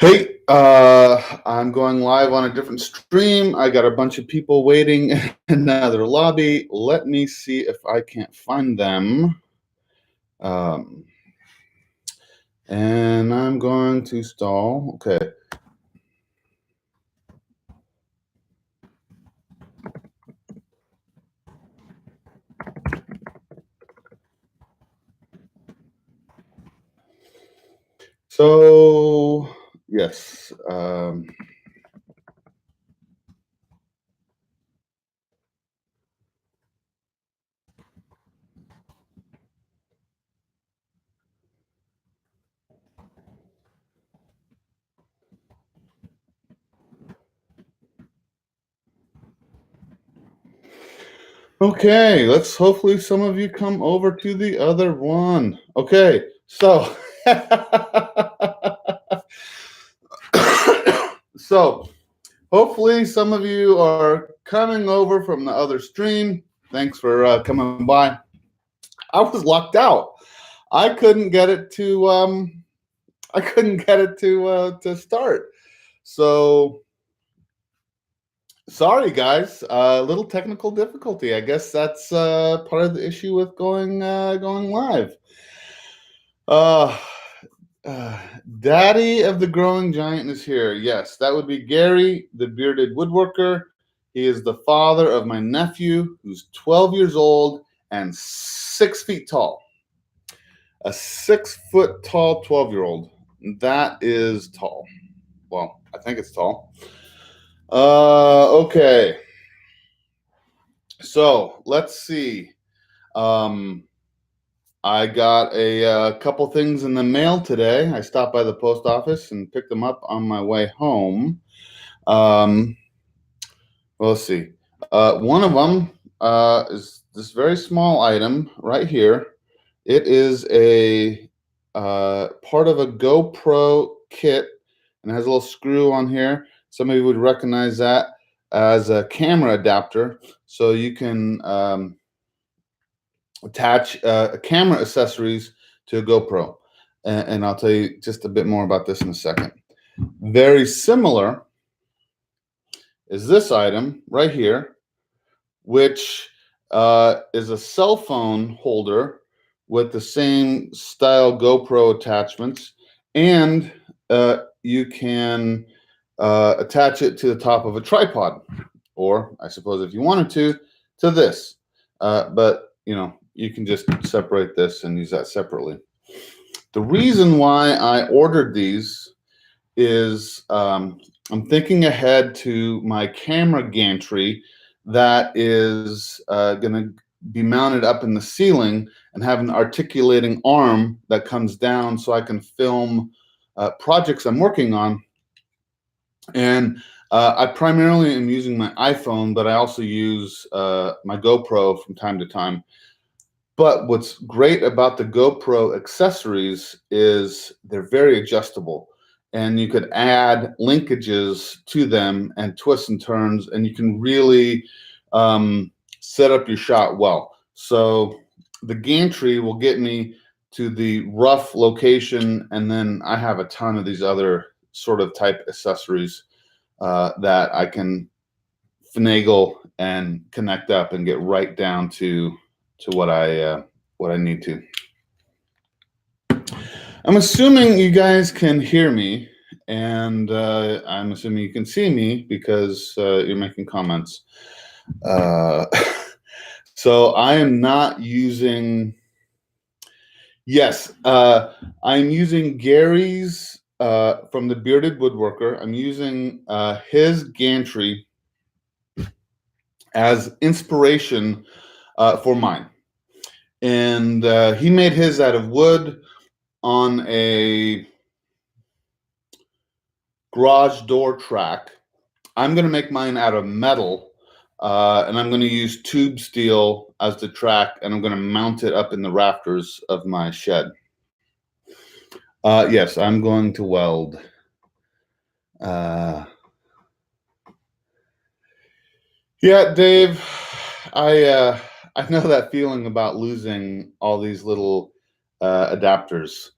Hey, I'm going live on a different stream. I got a bunch of people waiting in another lobby. Let me see if I can't find them. Um, and I'm going to stall. Okay. So, yes. Okay, let's hopefully some of you come over to the other one. Okay, so so hopefully some of you are coming over from the other stream. Thanks for coming by. I was locked out. I couldn't get it to to start. So sorry guys, a little technical difficulty. I guess that's part of the issue with going live. Uh, Daddy of the Growing Giant is here. Yes, that would be Gary, the bearded woodworker. He is the father of my nephew, who's 12 years old and 6 feet tall. A 6 foot tall 12-year-old. That is tall. Well, I think it's tall. Okay. So let's see. I got a couple things in the mail today. I stopped by the post office and picked them up on my way home. Well, let's see. One of them is this very small item right here. It is a part of a GoPro kit, and it has a little screw on here. Some of you would recognize that as a camera adapter, so you can attach camera accessories to a GoPro. And I'll tell you just a bit more about this in a second. Very similar is this item right here, which is a cell phone holder with the same style GoPro attachments, and you can attach it to the top of a tripod, or I suppose if you wanted to this. But you know, you can just separate this and use that separately. The reason why I ordered these is I'm thinking ahead to my camera gantry that is going to be mounted up in the ceiling and have an articulating arm that comes down so I can film projects I'm working on. And I primarily am using my iPhone, but I also use my GoPro from time to time. But what's great about the GoPro accessories is they're very adjustable, and you could add linkages to them and twists and turns, and you can really set up your shot well. So the gantry will get me to the rough location, and then I have a ton of these other sort of type accessories that I can finagle and connect up and get right down to what I need to. I'm assuming you guys can hear me, and I'm assuming you can see me because you're making comments. So I am not using. Yes, I'm using Gary's from the Bearded Woodworker. I'm using his gantry as inspiration for mine. And he made his out of wood on a garage door track. I'm going to make mine out of metal, and I'm going to use tube steel as the track, and I'm going to mount it up in the rafters of my shed. Yes, I'm going to weld. Yeah, Dave, I know that feeling about losing all these little adapters.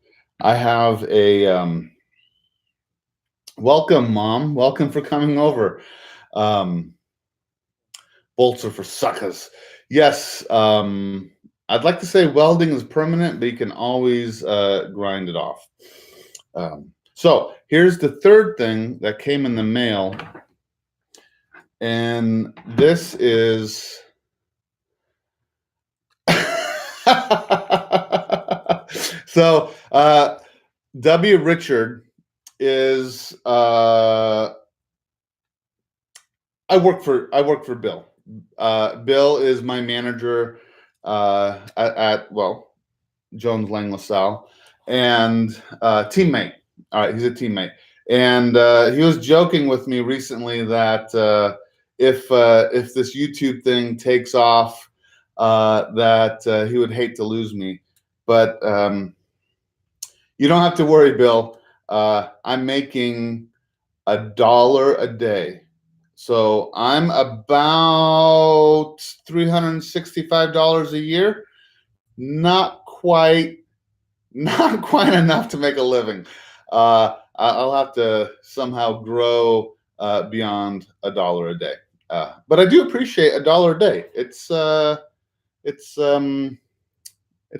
I have a Welcome, Mom. Welcome for coming over. Um, bolts are for suckers. Yes. I'd like to say welding is permanent, but you can always grind it off. So here's the third thing that came in the mail. And this is so W. Richard is I work for Bill. Bill is my manager at well, Jones Lang LaSalle, and teammate. All right, he's a teammate, and he was joking with me recently that if this YouTube thing takes off, that he would hate to lose me, but you don't have to worry, Bill. I'm making $1 a day. So I'm about $365 a year. Not quite enough to make a living. I'll have to somehow grow beyond $1 a day. But I do appreciate $1 a day. It's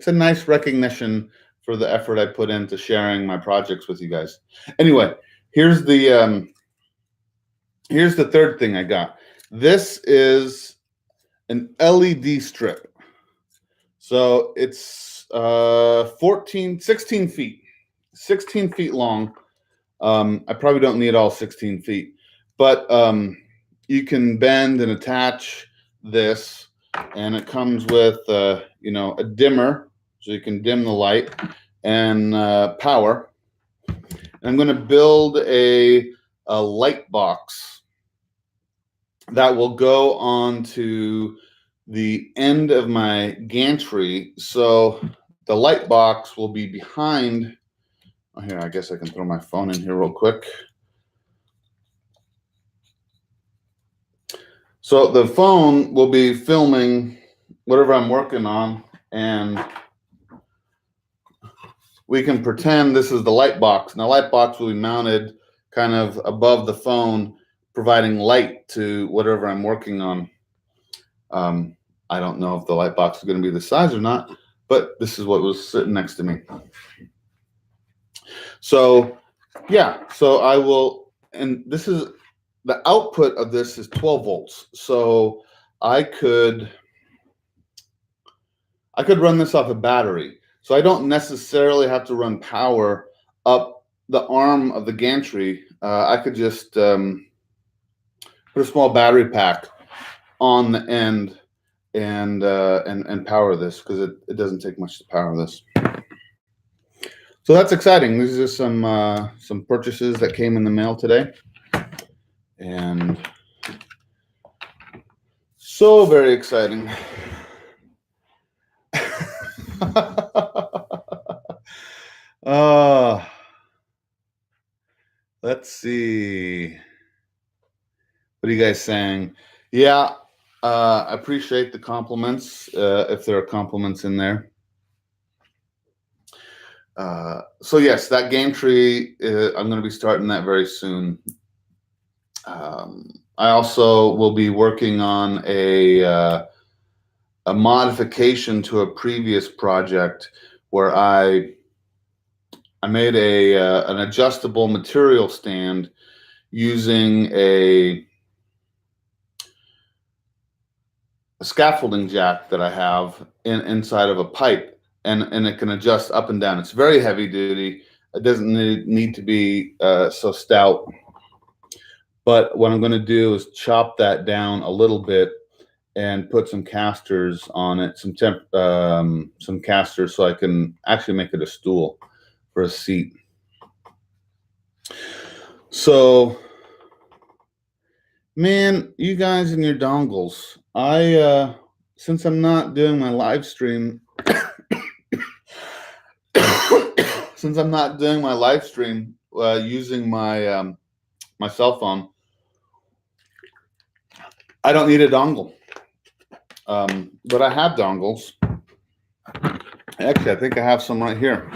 a nice recognition for the effort I put into sharing my projects with you guys. Anyway, here's the third thing I got. This is an LED strip. So it's 16 feet, 16 feet long. I probably don't need all 16 feet, but you can bend and attach this, and it comes with a dimmer, so you can dim the light, and power. And I'm going to build a light box that will go onto the end of my gantry. So the light box will be behind. Oh, here, I guess I can throw my phone in here real quick. So the phone will be filming whatever I'm working on, and we can pretend this is the light box. Now, the light box will be mounted kind of above the phone, providing light to whatever I'm working on. I don't know if the light box is going to be the size or not, but this is what was sitting next to me. So, yeah, so I will, and this is, the output of this is 12 volts. So I could run this off a battery. So I don't necessarily have to run power up the arm of the gantry. I could just put a small battery pack on the end and power this, because it doesn't take much to power this. So that's exciting. These are some purchases that came in the mail today, and so very exciting. Let's see. What are you guys saying? Yeah, I appreciate the compliments, if there are compliments in there. So yes, that gantry, I'm going to be starting that very soon. I also will be working on a modification to a previous project where I made an adjustable material stand using a scaffolding jack that I have inside of a pipe, and it can adjust up and down. It's very heavy duty. It doesn't need to be so stout. But what I'm going to do is chop that down a little bit and put some casters on it, some casters, so I can actually make it a stool for a seat. So, man, you guys and your dongles. Since I'm not doing my live stream, using my my cell phone, I don't need a dongle. But I have dongles. Actually, I think I have some right here.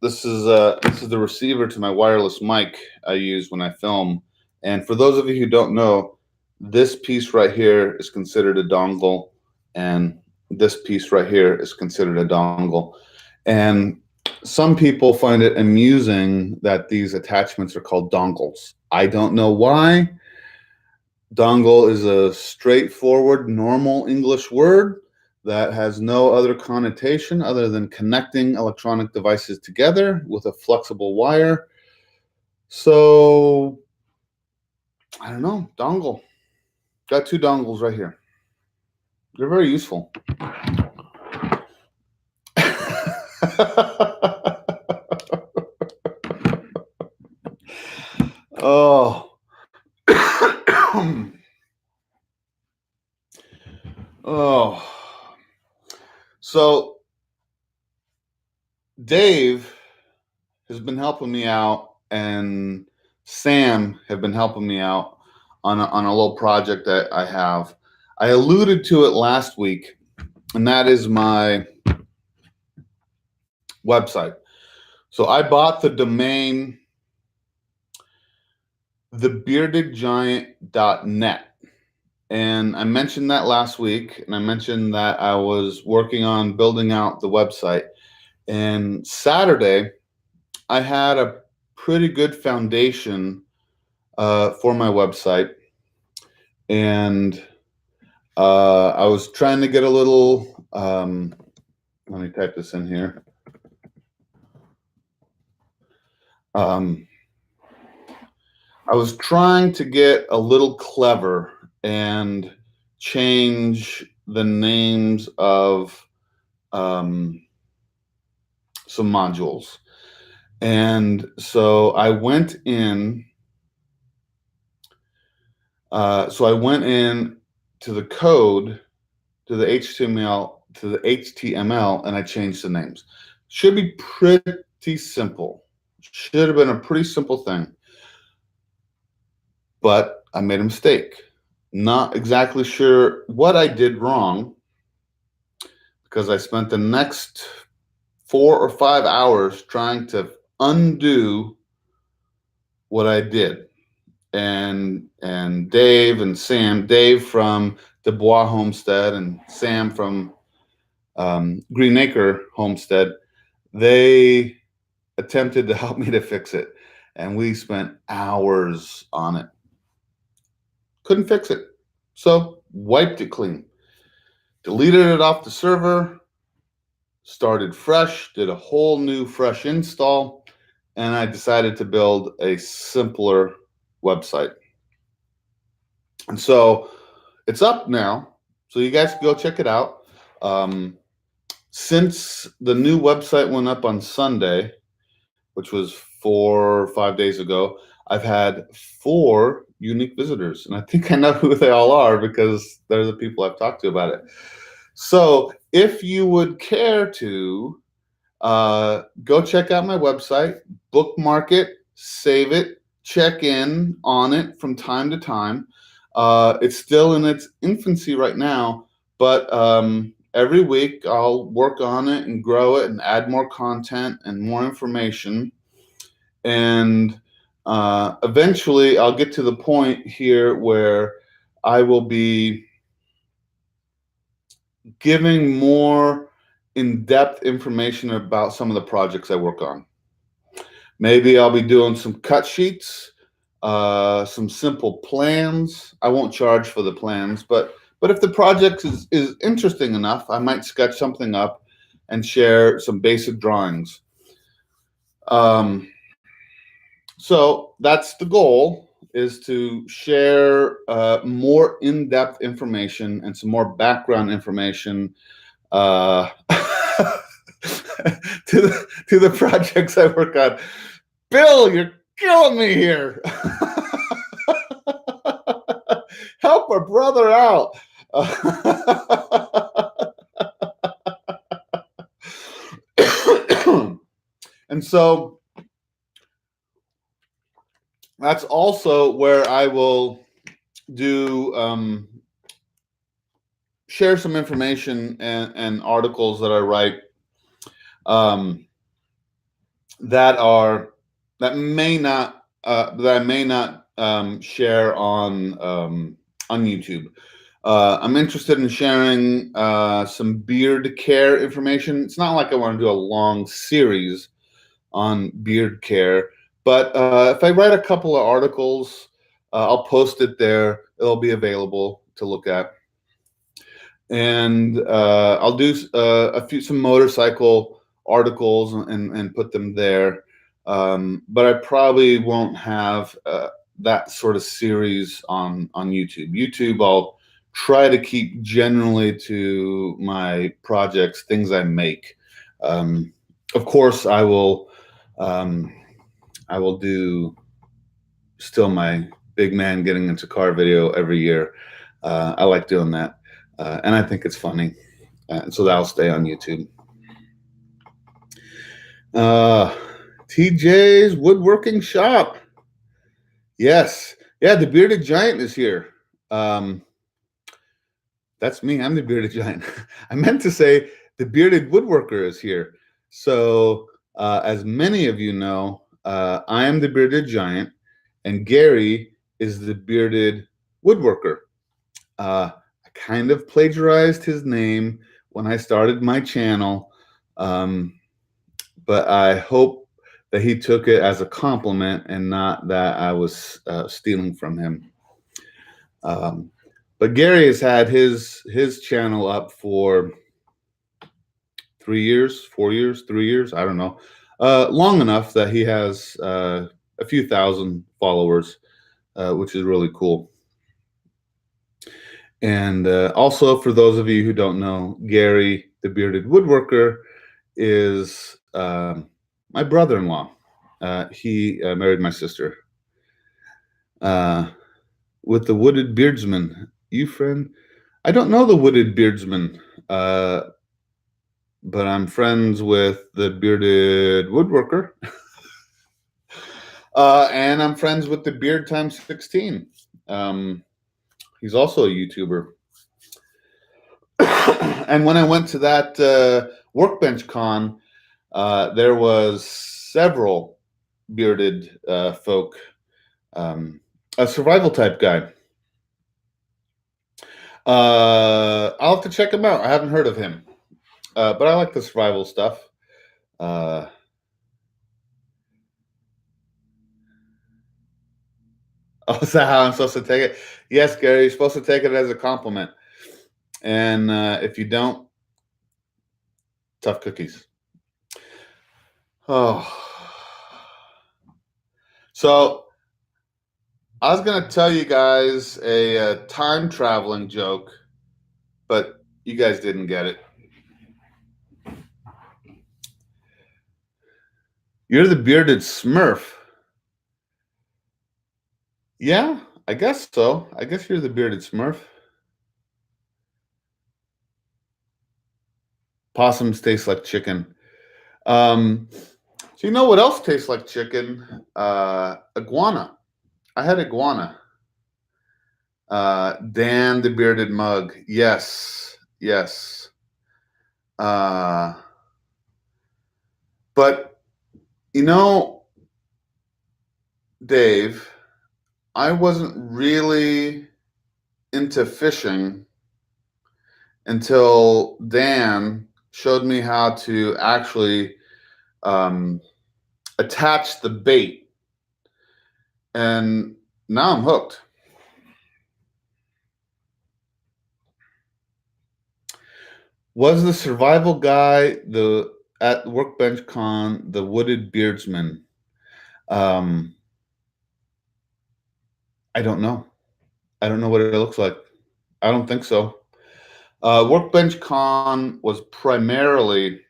this is the receiver to my wireless mic I use when I film. And for those of you who don't know, this piece right here is considered a dongle, and this piece right here is considered a dongle. And some people find it amusing that these attachments are called dongles. I don't know why. Dongle is a straightforward, normal English word that has no other connotation other than connecting electronic devices together with a flexible wire. So, I don't know, dongle. Got two dongles right here. They're very useful. Oh. Oh. So Dave has been helping me out, and Sam have been helping me out on a little project that I have. I alluded to it last week, and that is my website. So I bought the domain thebeardedgiant.net. And I mentioned that last week, and I mentioned that I was working on building out the website. And Saturday, I had a pretty good foundation for my website. And I was trying to get a little, let me type this in here. I was trying to get a little clever and change the names of some modules. And so I went in. So I went in to the code, to the HTML, and I changed the names. Should be pretty simple. Should have been a pretty simple thing. But I made a mistake. Not exactly sure what I did wrong, because I spent the next 4 or 5 hours trying to undo what I did. And Dave and Sam, Dave from Dubois Homestead and Sam from Greenacre Homestead, they attempted to help me to fix it. And we spent hours on it. Couldn't fix it. So wiped it clean. Deleted it off the server, started fresh, did a whole new fresh install, and I decided to build a simpler website. And so it's up now, so you guys can go check it out. Since the new website went up on Sunday, which was 4 or 5 days ago, I've had 4 unique visitors, and I think I know who they all are because they're the people I've talked to about it. So if you would care to go check out my website, bookmark it, save it, check in on it from time to time. It's still in its infancy right now, but every week I'll work on it and grow it and add more content and more information. And eventually I'll get to the point here where I will be giving more in-depth information about some of the projects I work on. Maybe I'll be doing some cut sheets, some simple plans. I won't charge for the plans, but if the project is interesting enough, I might sketch something up and share some basic drawings. So that's the goal, is to share more in-depth information and some more background information to the projects I work on. Bill, you're killing me here. Help a brother out. And so that's also where I will do share some information and articles that I write. that are that I may not share on YouTube. I'm interested in sharing some beard care information. It's not like I want to do a long series on beard care, but if I write a couple of articles, I'll post it there. It'll be available to look at, and I'll do some motorcycle articles and put them there. But I probably won't have that sort of series on YouTube. YouTube, I'll try to keep generally to my projects, things I make. Of course, I will do still my big man getting into car video every year. I like doing that, and I think it's funny, so that'll stay on YouTube. TJ's Woodworking Shop. Yes. Yeah, the Bearded Giant is here. That's me. I'm the Bearded Giant. I meant to say the Bearded Woodworker is here. So, as many of you know, I am the Bearded Giant, and Gary is the Bearded Woodworker. I kind of plagiarized his name when I started my channel, but I hope that he took it as a compliment and not that I was stealing from him. But Gary has had his channel up for 3 years, 4 years, 3 years, I don't know, long enough that he has a few thousand followers, which is really cool. And also, for those of you who don't know, Gary, the Bearded Woodworker, is my brother-in-law. He married my sister. With the Wooded Beardsman, you friend? I don't know the Wooded Beardsman, but I'm friends with the Bearded Woodworker. And I'm friends with the Beard Times 16. He's also a YouTuber. And when I went to that Workbench Con, there was several bearded folk, a survival type guy. I'll have to check him out. I haven't heard of him, but I like the survival stuff. Oh, is that how I'm supposed to take it? Yes, Gary, you're supposed to take it as a compliment. And if you don't, tough cookies. Oh. So I was going to tell you guys a time traveling joke, but you guys didn't get it. You're the bearded Smurf. Yeah, I guess so. I guess you're the bearded Smurf. Possums taste like chicken. So you know what else tastes like chicken? Iguana. I had iguana. Dan the bearded mug. Yes, yes. But you know, Dave, I wasn't really into fishing until Dan showed me how to actually attach the bait, and now I'm hooked. Was the survival guy at Workbench Con the Wooded Beardsman? I don't know. I don't know what it looks like. I don't think so. Workbench Con was primarily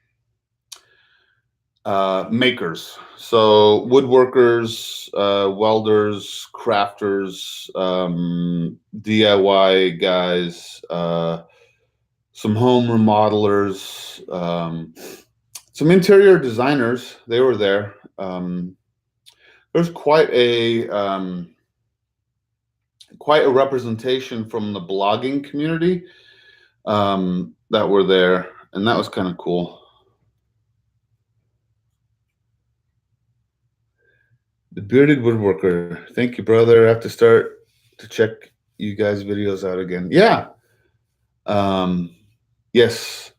makers. So woodworkers, welders, crafters, DIY guys, some home remodelers, some interior designers. They were there. There's quite a representation from the blogging community that were there, and that was kind of cool. The Bearded Woodworker. Thank you, brother. I have to start to check you guys' videos out again. Yeah. Yes.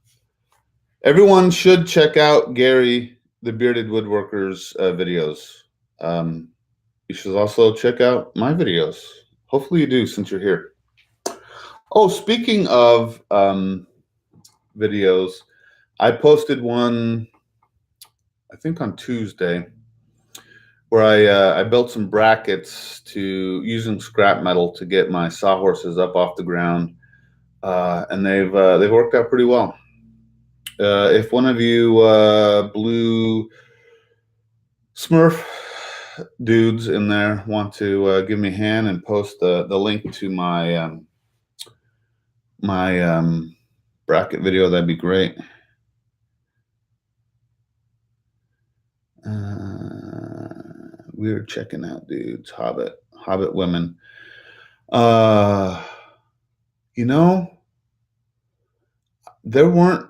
Everyone should check out Gary, the Bearded Woodworker's videos. You should also check out my videos. Hopefully you do, since you're here. Oh, speaking of videos, I posted one, I think on Tuesday, where I built some brackets to using scrap metal to get my Sawhorses up off the ground, and they've worked out pretty well. If one of you blue Smurf dudes in there want to give me a hand and post the link to my bracket video, that'd be great. We're checking out dudes, Hobbit women. You know, there weren't.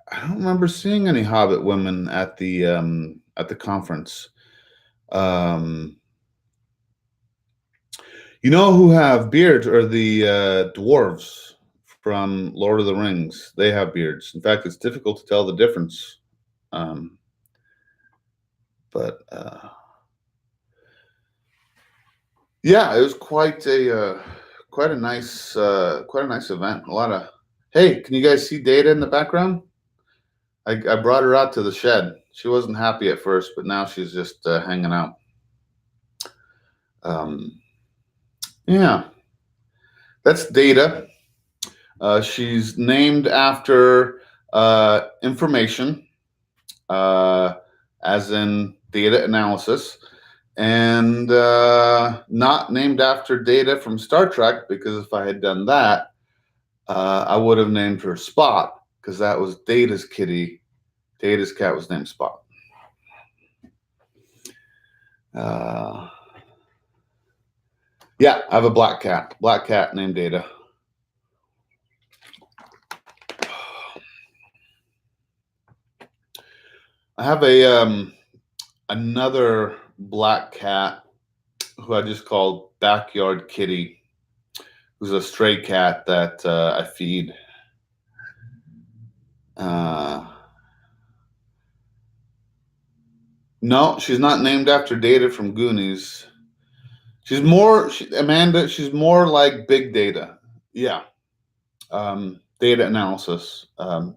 I don't remember seeing any Hobbit women at the conference. You know who have beards are the dwarves from Lord of the Rings. They have beards. In fact, it's difficult to tell the difference. But yeah, it was quite a nice event. A lot of, hey, can you guys see Data in the background? I brought her out to the shed. She wasn't happy at first, but now she's just hanging out. Yeah, that's Data. She's named after information, as in data analysis, and not named after Data from Star Trek, because if I had done that, I would have named her Spot, because that was Data's kitty. Data's cat was named Spot. Yeah, I have a black cat named Data. I have a another black cat who I just called Backyard Kitty, who's a stray cat that I feed. No, she's not named after Data from Goonies. She's more, Amanda, she's more like big data. Yeah. Data analysis,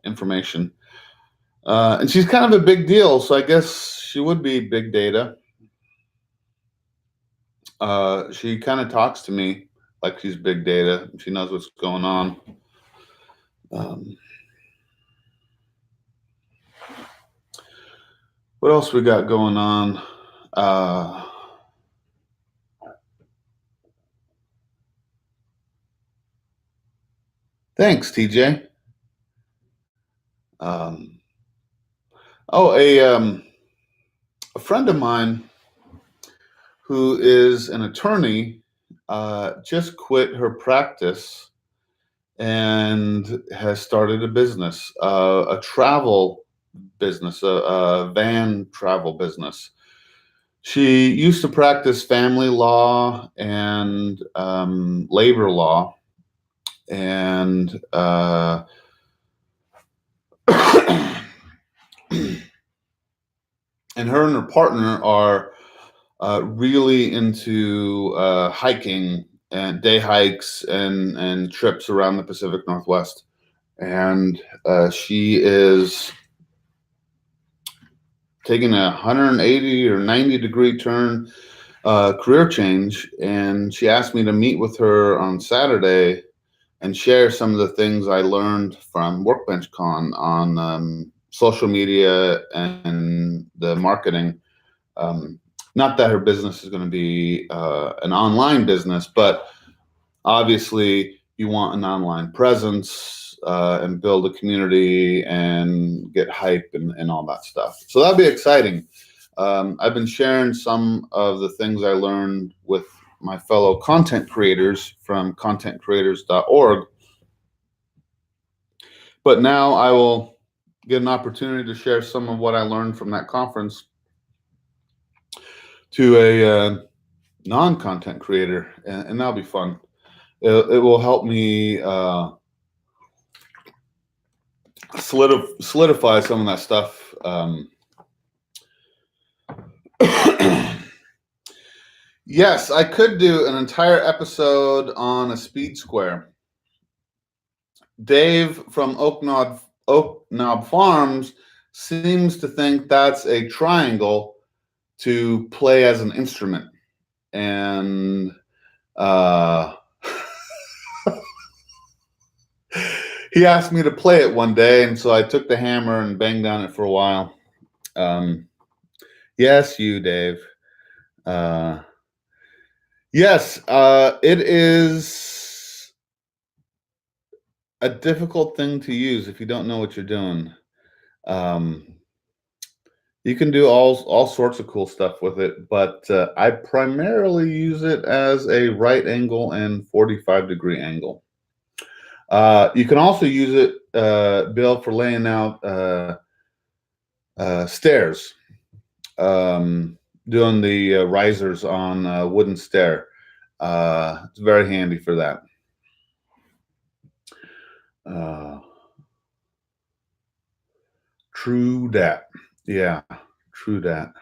information. And she's kind of a big deal, so I guess she would be big data. She kind of talks to me like she's big data. She knows what's going on. What else we got going on? Thanks, TJ. A friend of mine who is an attorney just quit her practice and has started a business, a travel business, a van travel business. She used to practice family law and labor law, and and her and her partner are really into hiking and day hikes and trips around the Pacific Northwest. And she is taking a 180 or 90-degree turn, career change. And she asked me to meet with her on Saturday and share some of the things I learned from Workbench Con on social media and the marketing. Not that her business is going to be an online business, but obviously you want an online presence and build a community and get hype and all that stuff. So that'll be exciting. I've been sharing some of the things I learned with my fellow content creators from contentcreators.org. But now I will get an opportunity to share some of what I learned from that conference to a non-content creator, and that'll be fun. It will help me solidify some of that stuff. Yes, I could do an entire episode on a speed square. Dave from Oak Knob Farms seems to think that's a triangle to play as an instrument. And he asked me to play it one day, and so I took the hammer and banged on it for a while. Yes, you, Dave. Yes, it is a difficult thing to use if you don't know what you're doing. You can do all sorts of cool stuff with it, but I primarily use it as a right angle and 45-degree angle. You can also use it, Bill, for laying out stairs, doing the risers on a wooden stair. It's very handy for that. True that. Yeah, true that.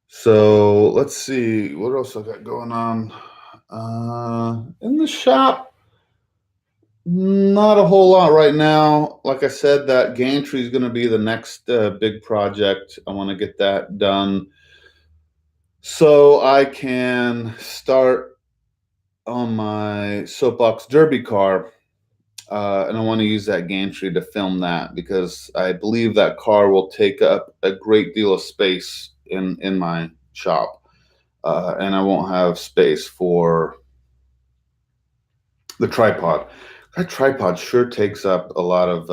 So let's see what else I got going on. In the shop, not a whole lot right now. Like I said, that gantry is going to be the next big project. I want to get that done so I can start on my soapbox derby car. And I want to use that gantry to film that because I believe that car will take up a great deal of space in my shop. And I won't have space for the tripod. That tripod sure takes up a lot of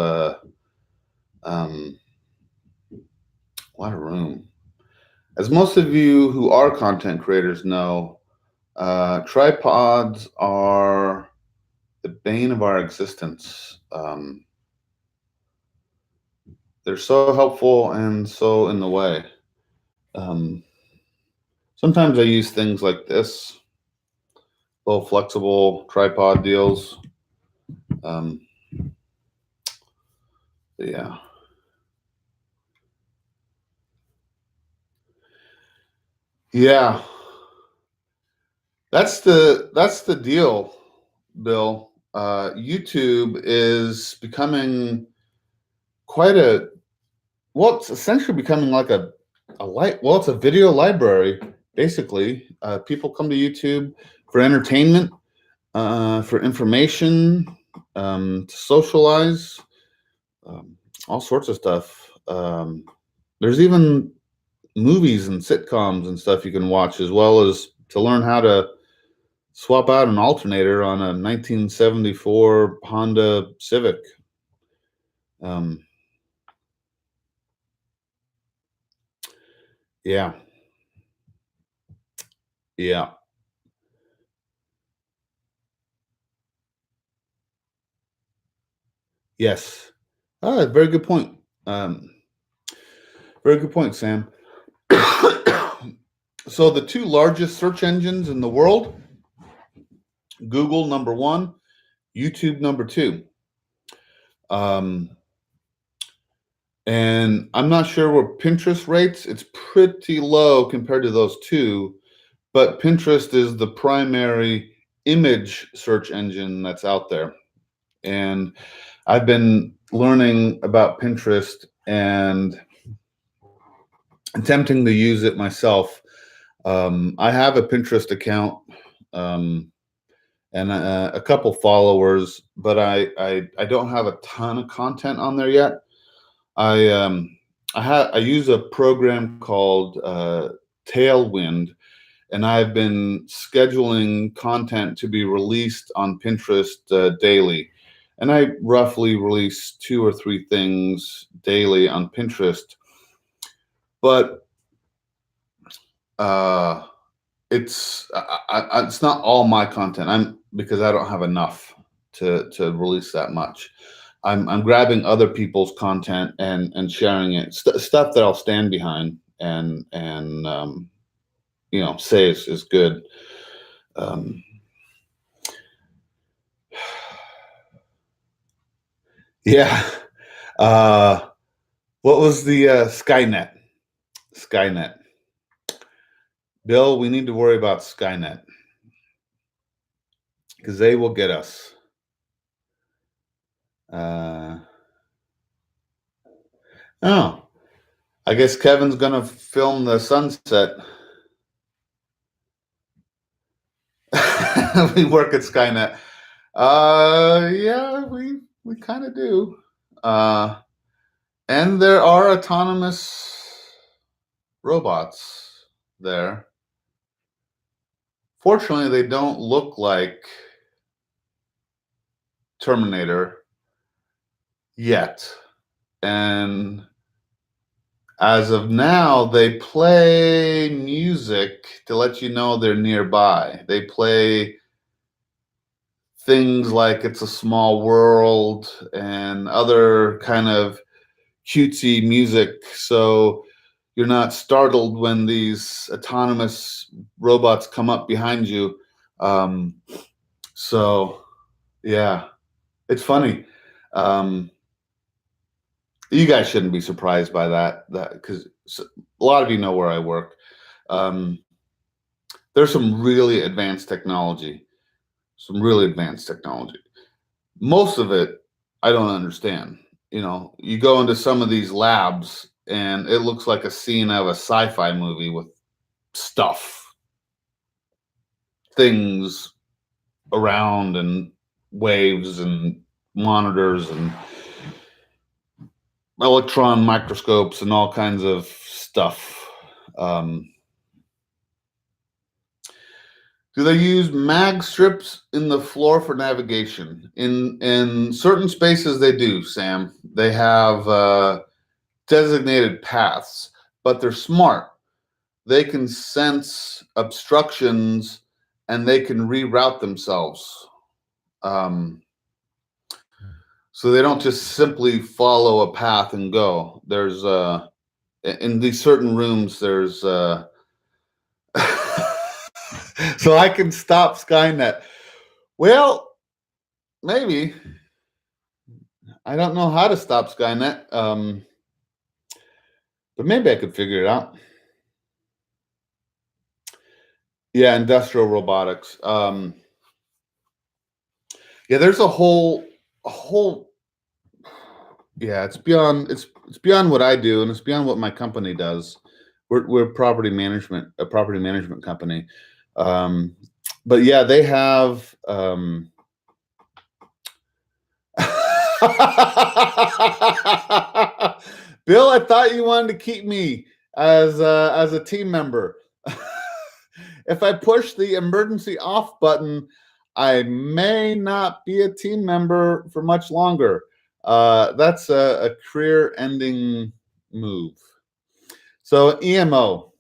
room. As most of you who are content creators know, tripods are the bane of our existence. They're so helpful and so in the way. Sometimes I use things like this, little flexible tripod deals. Yeah. Yeah. That's the deal, Bill. YouTube is becoming it's essentially becoming like it's a video library, basically. People come to YouTube for entertainment, for information, to socialize, all sorts of stuff. There's even movies and sitcoms and stuff you can watch, as well as to learn how to swap out an alternator on a 1974 Honda Civic. Yeah. Yeah. Yes. Very good point. Very good point, Sam. So the two largest search engines in the world, Google number 1, YouTube number 2. And I'm not sure where Pinterest rates. It's pretty low compared to those two, but Pinterest is the primary image search engine that's out there. And I've been learning about Pinterest and attempting to use it myself. I have a Pinterest account and a couple followers, but I don't have a ton of content on there yet. I use a program called Tailwind, and I've been scheduling content to be released on Pinterest daily. And I roughly release 2 or 3 things daily on Pinterest. But it's not all my content. Because I don't have enough to release that much. I'm grabbing other people's content and sharing it, stuff that I'll stand behind and you know, say is good. Yeah. What was the Skynet? Skynet. Bill, we need to worry about Skynet because they will get us. Oh, I guess Kevin's gonna film the sunset. We work at Skynet. Yeah, we kind of do. And there are autonomous robots there. Fortunately, they don't look like Terminator yet. And as of now, they play music to let you know they're nearby. They play things like It's a Small World and other kind of cutesy music. So you're not startled when these autonomous robots come up behind you. So yeah, it's funny. You guys shouldn't be surprised by that because a lot of you know where I work. There's some really advanced technology, Most of it I don't understand. You know, you go into some of these labs and it looks like a scene of a sci-fi movie with stuff, things around and waves and monitors and electron microscopes and all kinds of stuff. Do they use mag strips in the floor for navigation? In certain spaces they do, Sam. They have designated paths, but they're smart. They can sense obstructions and they can reroute themselves. So they don't just simply follow a path and go. There's in these certain rooms, there's so I can stop Skynet. Well, maybe. I don't know how to stop Skynet, but maybe I could figure it out. Yeah, industrial robotics. Yeah, there's a whole. Yeah, it's beyond what I do, and it's beyond what my company does. We're a property management company. But yeah, they have. Bill, I thought you wanted to keep me as a team member. If I push the emergency off button, I may not be a team member for much longer. That's a career-ending move. So EMO.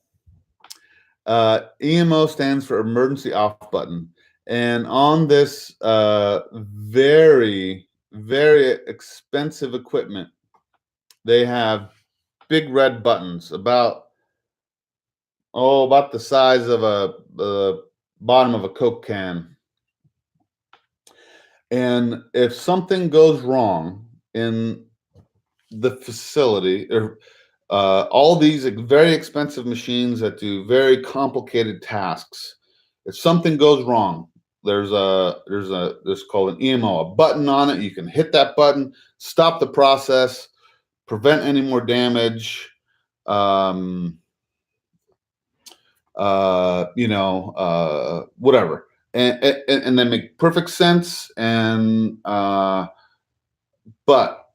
EMO stands for emergency off button. And on this very, very expensive equipment, they have big red buttons about the size of the bottom of a Coke can. And if something goes wrong in the facility, or all these very expensive machines that do very complicated tasks, if something goes wrong, there's called an EMO, a button on it. You can hit that button, stop the process, prevent any more damage. Whatever, and they make perfect sense. And but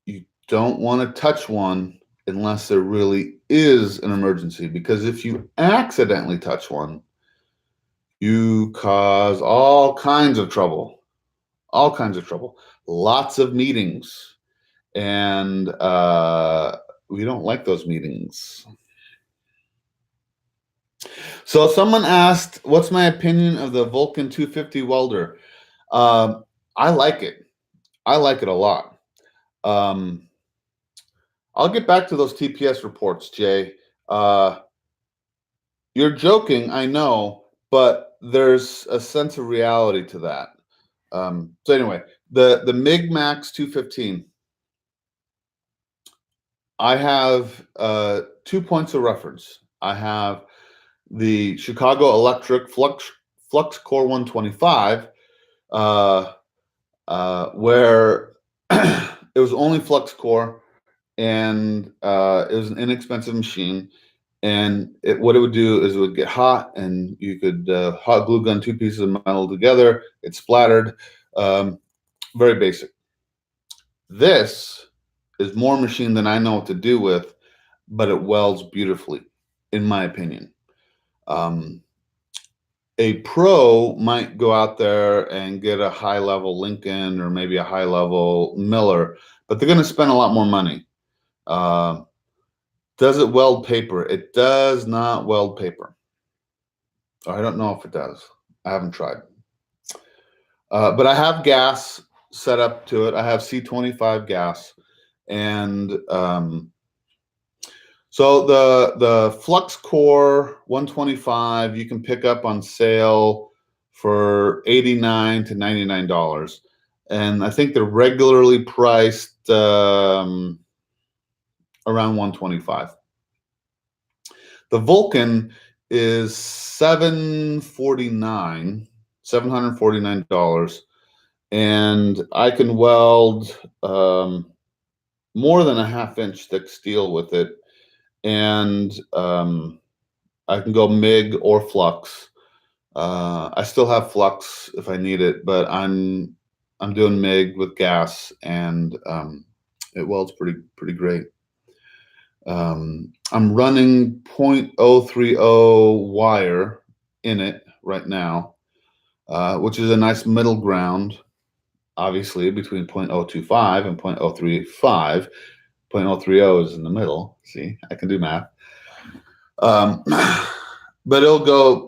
you don't want to touch one unless there really is an emergency, because if you accidentally touch one, you cause all kinds of trouble, lots of meetings, and we don't like those meetings. So someone asked, what's my opinion of the Vulcan 250 welder? I like it. I like it a lot. I'll get back to those TPS reports, Jay. You're joking, I know, but there's a sense of reality to that. So anyway, the MIG Max 215. I have 2 points of reference. I have the Chicago Electric Flux Core 125, where it was only flux core, and it was an inexpensive machine. And what it would do is it would get hot, and you could hot glue gun 2 pieces of metal together. It splattered. Very basic. This is more machine than I know what to do with, but it welds beautifully, in my opinion. A pro might go out there and get a high level Lincoln or maybe a high level Miller, but they're going to spend a lot more money. Does it weld paper? It does not weld paper. I don't know if it does. I haven't tried. But I have gas set up to it. I have C25 gas. And so the Flux Core 125 you can pick up on sale for $89 to $99. And I think they're regularly priced around $125. The Vulcan is $749, and I can weld more than a 1/2 inch thick steel with it, and I can go MIG or flux. I still have flux if I need it, but I'm doing MIG with gas, and it welds pretty great. I'm running 0.030 wire in it right now, which is a nice middle ground, obviously, between 0.025 and 0.035. 0.030 is in the middle. See, I can do math. But it'll go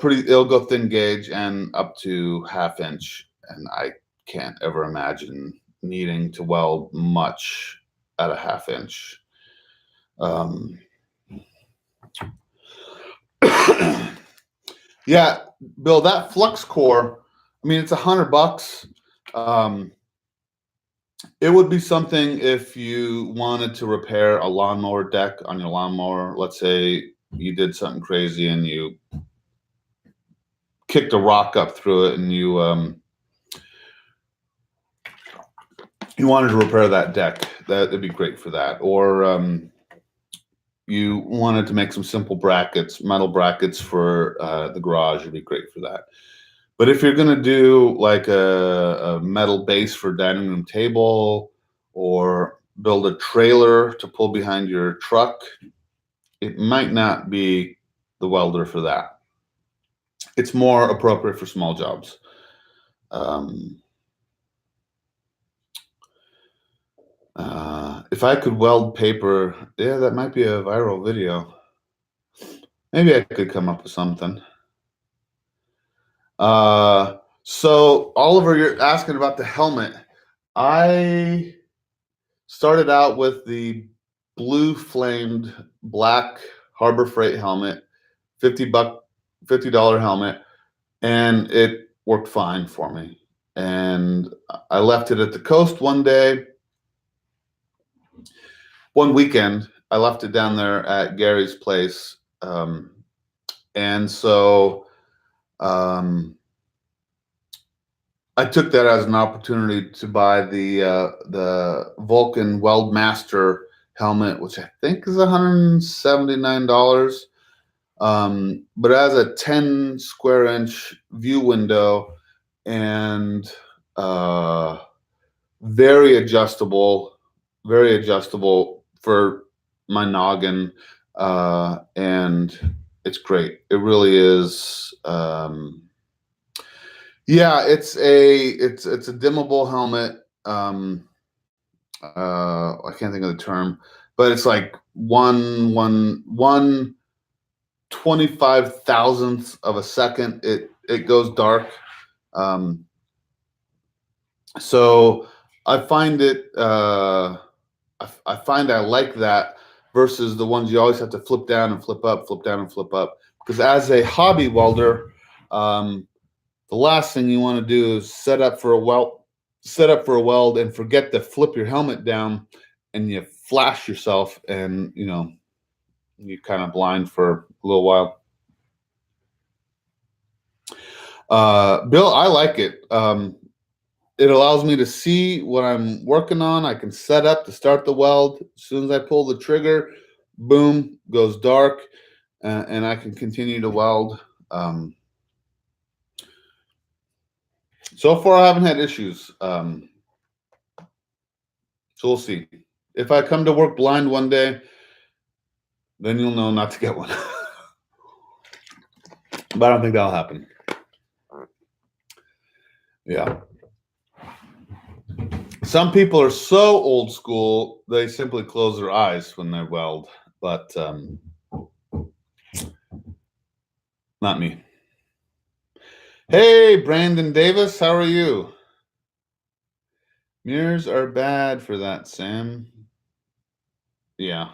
thin gauge and up to 1/2 inch, and I can't ever imagine needing to weld much at a 1/2 inch. Yeah, Bill, that flux core, I mean, it's $100. It would be something if you wanted to repair a lawnmower deck on your lawnmower. Let's say you did something crazy and you kicked a rock up through it, and you wanted to repair that deck. That'd be great for that. Or you wanted to make some simple brackets, metal brackets for the garage. It'd be great for that. But if you're going to do like a metal base for dining room table, or build a trailer to pull behind your truck, it might not be the welder for that. It's more appropriate for small jobs. If I could weld paper, yeah, that might be a viral video. Maybe I could come up with something. So Oliver, you're asking about the helmet. I started out with the blue flamed black Harbor Freight helmet, $50 helmet, and it worked fine for me. And I left it at the coast one weekend. I left it down there at Gary's place. And so I took that as an opportunity to buy the Vulcan Weldmaster helmet, which I think is $179. But it has a 10 square inch view window, and very adjustable for my noggin, and it's great. It really is. Yeah, it's a dimmable helmet. I can't think of the term, but it's like one 25,000th of a second it goes dark. So I find it, I find I like that versus the ones you always have to flip down and flip up, flip down and flip up. Because as a hobby welder, the last thing you want to do is set up for a weld and forget to flip your helmet down, and you flash yourself, and you're kind of blind for a little while. Bill, I like it. It allows me to see what I'm working on. I can set up to start the weld. As soon as I pull the trigger, boom, goes dark, and I can continue to weld. So far, I haven't had issues. So we'll see. If I come to work blind one day, then you'll know not to get one. But I don't think that'll happen. Yeah. Some people are so old school, they simply close their eyes when they weld, but not me. Hey, Brandon Davis, how are you? Mirrors are bad for that, Sam. Yeah,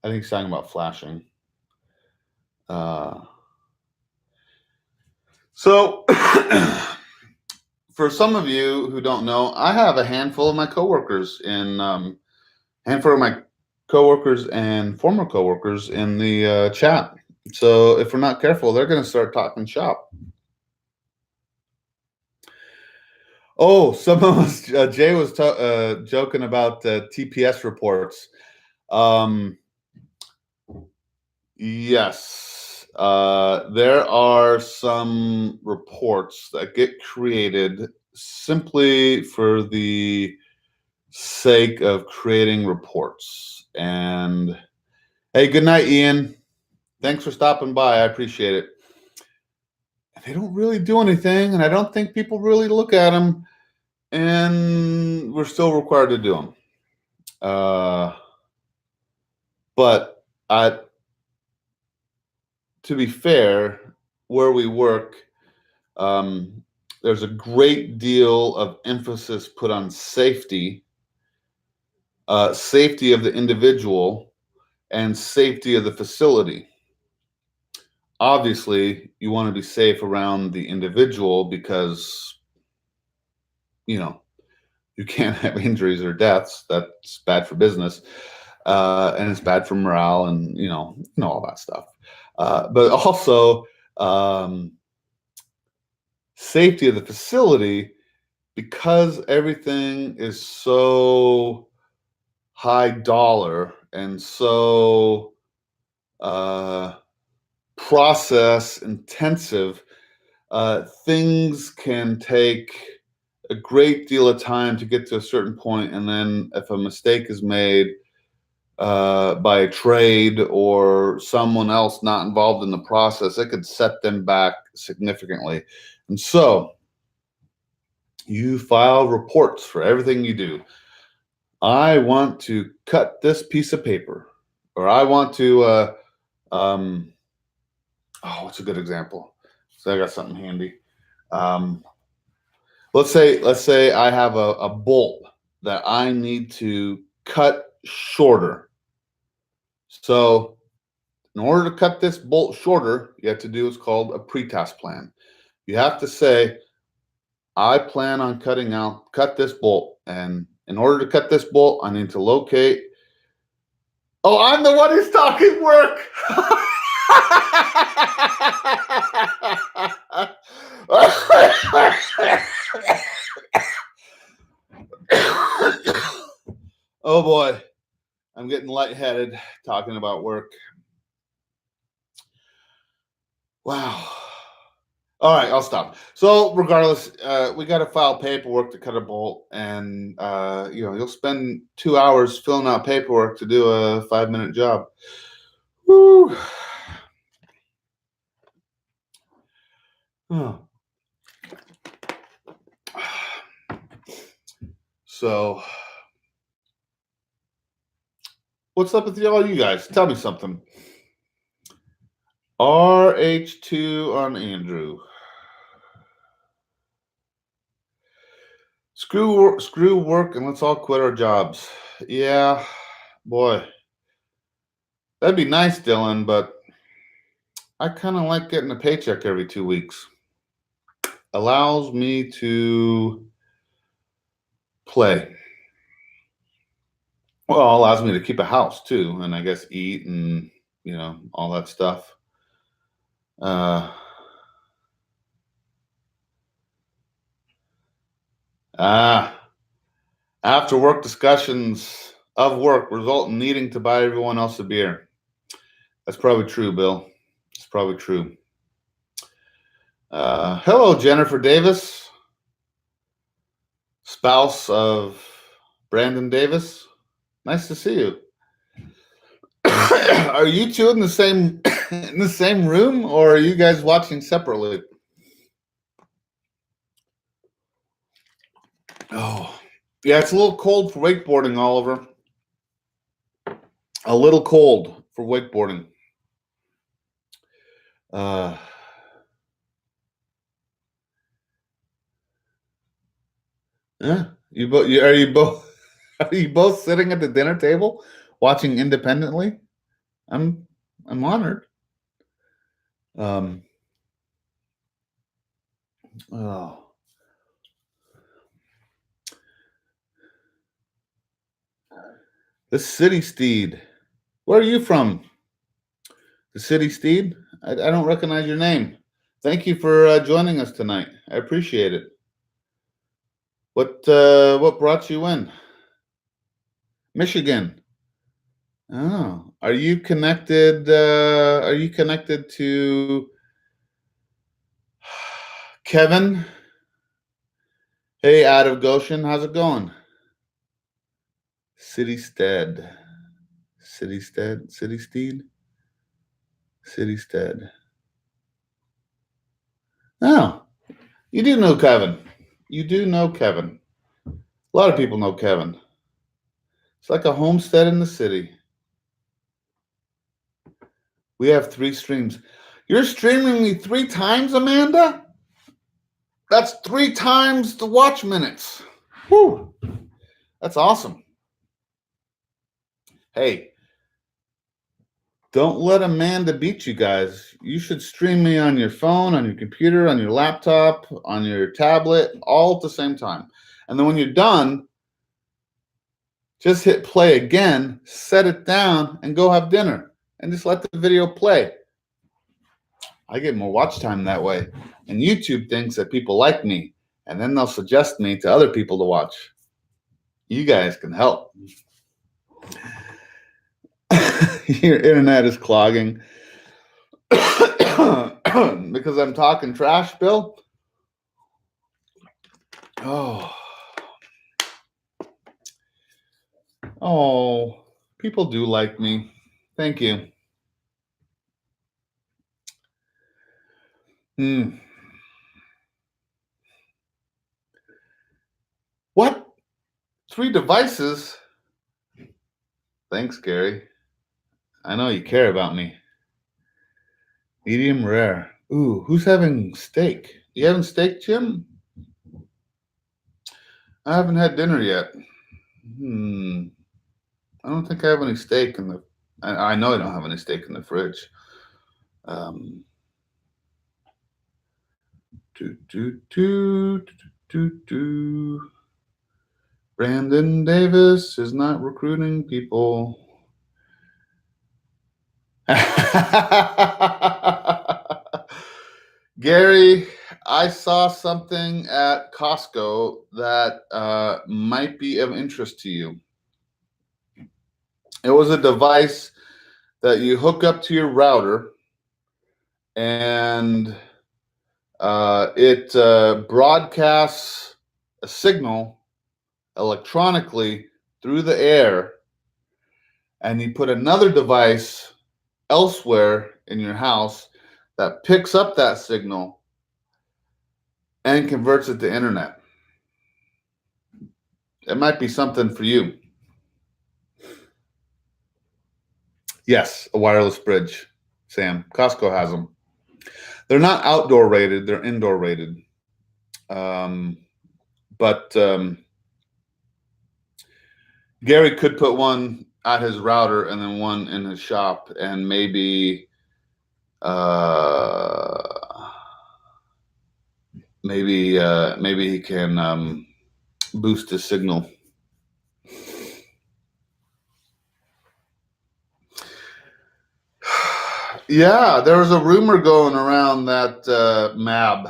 I think he's talking about flashing. So, for some of you who don't know, I have a handful of my coworkers and former coworkers in the chat. So if we're not careful, they're going to start talking shop. Oh, someone was Jay was joking about TPS reports. Yes, there are some reports that get created simply for the sake of creating reports. And hey, good night, Ian. Thanks for stopping by. I appreciate it. They don't really do anything, and I don't think people really look at them, and we're still required to do them. But to be fair, where we work, there's a great deal of emphasis put on safety, safety of the individual, and safety of the facility. Obviously, you want to be safe around the individual because, you can't have injuries or deaths. That's bad for business. And it's bad for morale and, all that stuff. But also, safety of the facility, because everything is so high dollar and so process intensive, things can take a great deal of time to get to a certain point, and then if a mistake is made by a trade or someone else not involved in the process, it could set them back significantly. And so you file reports for everything you do. I want to cut this piece of paper, or I want to what's a good example? So I got something handy. Let's say I have a bolt that I need to cut shorter. So in order to cut this bolt shorter, you have to do what's called a pre-task plan. You have to say, I plan on cut this bolt. And in order to cut this bolt, I need to locate. Oh, I'm the one who's talking work. Oh boy, I'm getting lightheaded talking about work. Wow. All right, I'll stop. So regardless, we got to file paperwork to cut a bolt, and you'll spend 2 hours filling out paperwork to do a 5-minute job. Woo. Oh. So, what's up with all you guys? Tell me something. RH2 on Andrew. Screw work and let's all quit our jobs. Yeah, boy. That'd be nice, Dylan, but I kind of like getting a paycheck every 2 weeks. Allows me to play. Well, allows me to keep a house too, and I guess eat and all that stuff. After work discussions of work result in needing to buy everyone else a beer. That's probably true, Bill. It's probably true. Hello, Jennifer Davis, spouse of Brandon Davis. Nice to see you. Are you two in the same room, or are you guys watching separately? Oh, yeah, it's a little cold for wakeboarding, Oliver. A little cold for wakeboarding. Yeah, are you both sitting at the dinner table watching independently? I'm honored. Oh. The City Steed. Where are you from? The City Steed? I don't recognize your name. Thank you for joining us tonight. I appreciate it. What brought you in? Michigan. Oh, are you connected? Are you connected to Kevin? Hey, out of Goshen, how's it going? City Stead. City Stead. City Steed. City Stead. Oh, you do know Kevin. You do know Kevin. A lot of people know Kevin. It's like a homestead in the city. We have 3 streams. You're streaming me 3 times, Amanda? That's 3 times the watch minutes. Whew. That's awesome. Hey, don't let Amanda beat you guys. You should stream me on your phone, on your computer, on your laptop, on your tablet, all at the same time. And then when you're done, just hit play again, set it down, and go have dinner. And just let the video play. I get more watch time that way. And YouTube thinks that people like me, and then they'll suggest me to other people to watch. You guys can help. Your internet is clogging. Because I'm talking trash, Bill? Oh, people do like me. Thank you. What? 3 devices? Thanks, Gary. I know you care about me. Medium rare. Ooh, who's having steak? You having steak, Jim? I haven't had dinner yet. I don't think I have any steak in the. I know I don't have any steak in the fridge. Brandon Davis is not recruiting people. Gary, I saw something at Costco that might be of interest to you. It was a device that you hook up to your router, and it broadcasts a signal electronically through the air, and you put another device elsewhere in your house that picks up that signal and converts it to internet. It might be something for you. Yes, a wireless fridge, Sam. Costco has them. They're not outdoor rated, they're indoor rated. But Gary could put one at his router and then one in his shop, and maybe maybe he can boost his signal. Yeah, there was a rumor going around that Mab,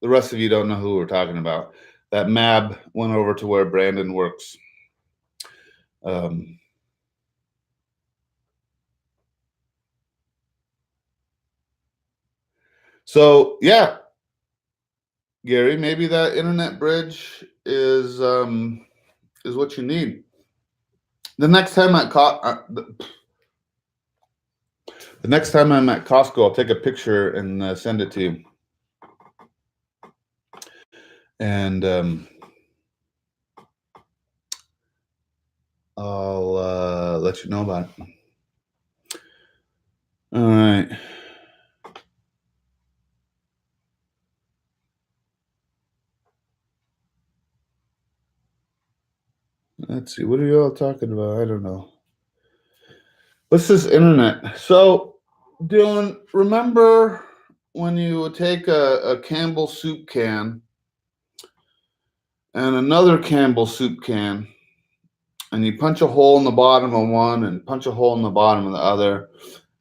the rest of you don't know who we're talking about, that Mab went over to where Brandon works. So yeah, Gary, maybe that internet bridge is what you need. The next time the next time I'm at Costco, I'll take a picture and send it to you. And I'll let you know about it. All right. Let's see. What are you all talking about? I don't know. What's this internet? So, Dylan, remember when you would take a Campbell soup can and another Campbell soup can, and you punch a hole in the bottom of one and punch a hole in the bottom of the other,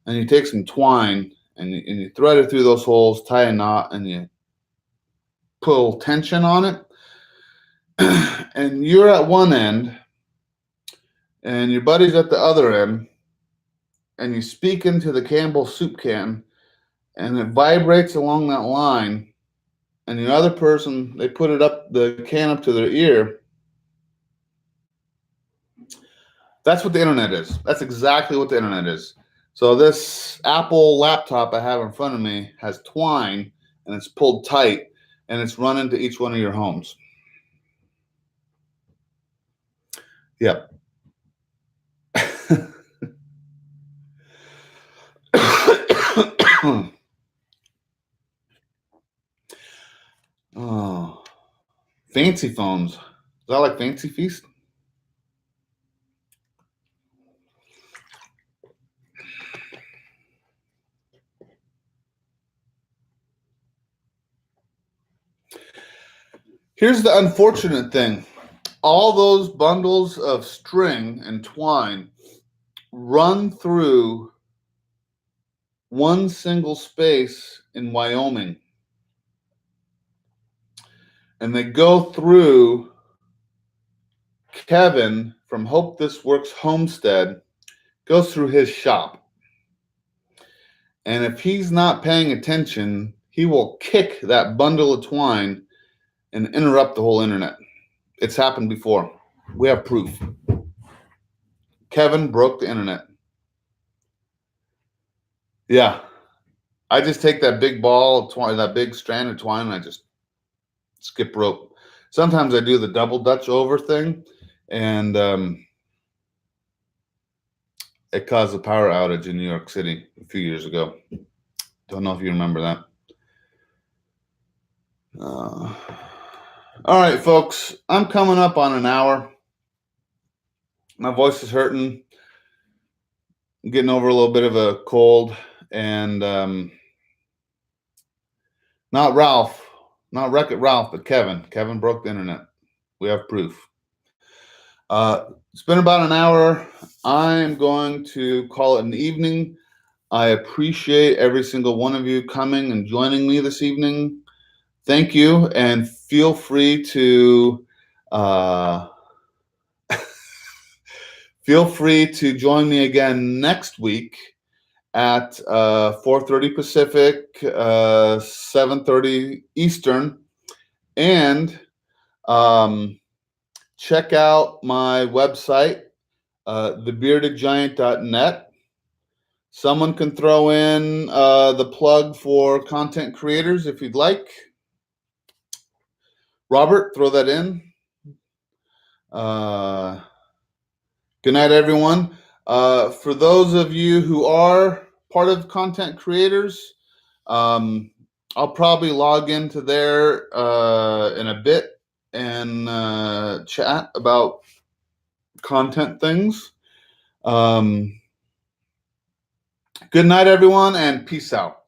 and you take some twine and you thread it through those holes, tie a knot, and you pull tension on it. And you're at one end, and your buddy's at the other end, and you speak into the Campbell soup can, and it vibrates along that line, and the other person, they put the can up to their ear. That's what the internet is. That's exactly what the internet is. So this Apple laptop I have in front of me has twine, and it's pulled tight, and it's run into each one of your homes. Yep. Oh, fancy phones. Is that like Fancy Feast? Here's the unfortunate thing. All those bundles of string and twine run through one single space in Wyoming. And they go through Kevin from Hope This Works Homestead, goes through his shop. And if he's not paying attention, he will kick that bundle of twine and interrupt the whole internet. It's happened before. We have proof. Kevin broke the internet. Yeah. I just take that big ball of twine, that big strand of twine, and I just skip rope. Sometimes I do the double Dutch over thing, and it caused a power outage in New York City a few years ago. Don't know if you remember that. All right, folks, I'm coming up on an hour. My voice is hurting. I'm getting over a little bit of a cold, and not Ralph, not Wreck-It Ralph, but Kevin. Kevin broke the internet. We have proof. It's been about an hour. I'm going to call it an evening. I appreciate every single one of you coming and joining me this evening. Thank you, and feel free to join me again next week at 4:30 Pacific, 7:30 Eastern, and check out my website, thebeardedgiant.net. Someone can throw in the plug for content creators if you'd like. Robert, throw that in. Good night, everyone. For those of you who are part of content creators, I'll probably log into there in a bit and chat about content things. Good night, everyone, and peace out.